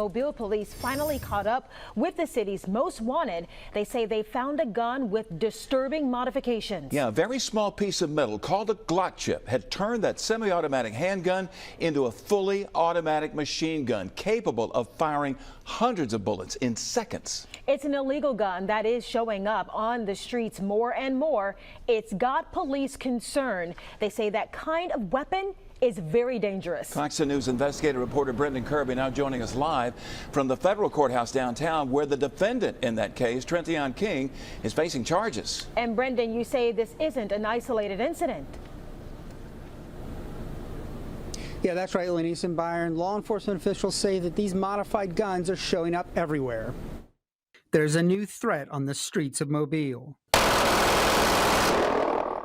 Mobile police finally caught up with the city's most wanted. They say they found a gun with disturbing modifications. Yeah, a very small piece of metal called a Glock Chip had turned that semi-automatic handgun into a fully automatic machine gun capable of firing hundreds of bullets in seconds. It's an illegal gun that is showing up on the streets more and more. It's got police concerned. They say that kind of weapon is very dangerous. Fox News investigative reporter Brendan Kirby now joining us live from the federal courthouse downtown, where the defendant in that case, Trentian King, is facing charges. And Brendan, you say this isn't an isolated incident. Yeah, that's right, Lenise and Byron. Law enforcement officials say that these modified guns are showing up everywhere. There's a new threat on the streets of Mobile.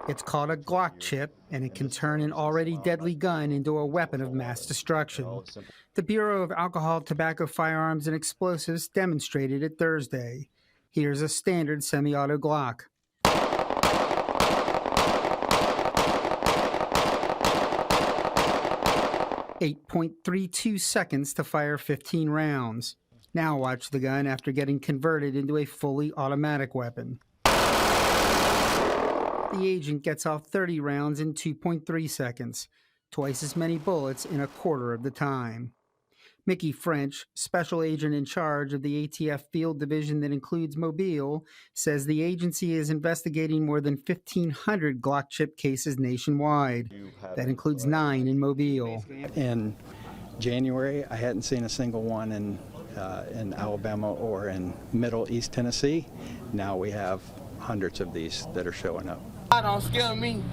It's called a Glock Chip, and it can turn an already deadly gun into a weapon of mass destruction. The Bureau of Alcohol, Tobacco, Firearms, and Explosives demonstrated it Thursday. Here's a standard semi-auto Glock. .32 seconds to fire 15 rounds. Now watch the gun after getting converted into a fully automatic weapon. The agent gets off 30 rounds in 2.3 seconds, twice as many bullets in a quarter of the time. Mickey French, special agent in charge of the ATF field division that includes Mobile, says the agency is investigating more than 1,500 Glock Chip cases nationwide. That includes 9 in Mobile. In January, I hadn't seen a single one in Alabama or in Middle East Tennessee. Now we have hundreds of these that are showing up. Don't scare me.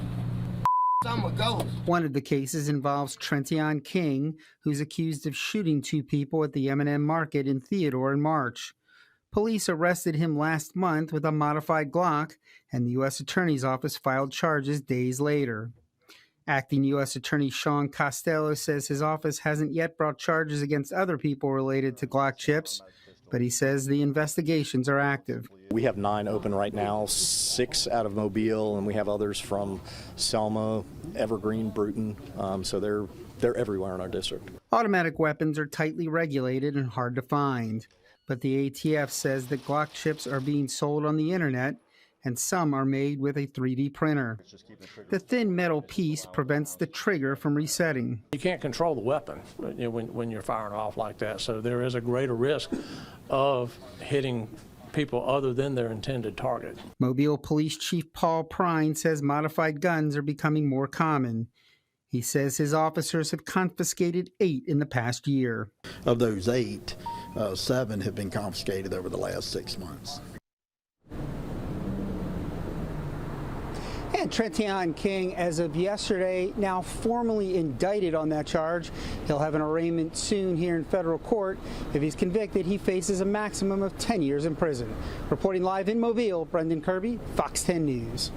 I'm a ghost. One of the cases involves Trentian King, who's accused of shooting 2 people at the M&M Market in Theodore in March. Police arrested him last month with a modified Glock, and the U.S. Attorney's Office filed charges days later. Acting U.S. Attorney Sean Costello says his office hasn't yet brought charges against other people related to Glock Chips, but he says the investigations are active. We have 9 open right now, 6 out of Mobile, and we have others from Selma, Evergreen, Bruton, so they're everywhere in our district. Automatic weapons are tightly regulated and hard to find, but the ATF says that Glock Chips are being sold on the internet, and some are made with a 3D printer. The thin metal piece prevents the trigger from resetting. You can't control the weapon when you're firing off like that, so there is a greater risk of hitting people other than their intended target. Mobile Police Chief Paul Prine says modified guns are becoming more common. He says his officers have confiscated 8 in the past year. Of those 8, 7 have been confiscated over the last 6 months. And Trentian King, as of yesterday, now formally indicted on that charge. He'll have an arraignment soon here in federal court. If he's convicted, he faces a maximum of 10 years in prison. Reporting live in Mobile, Brendan Kirby, Fox 10 News.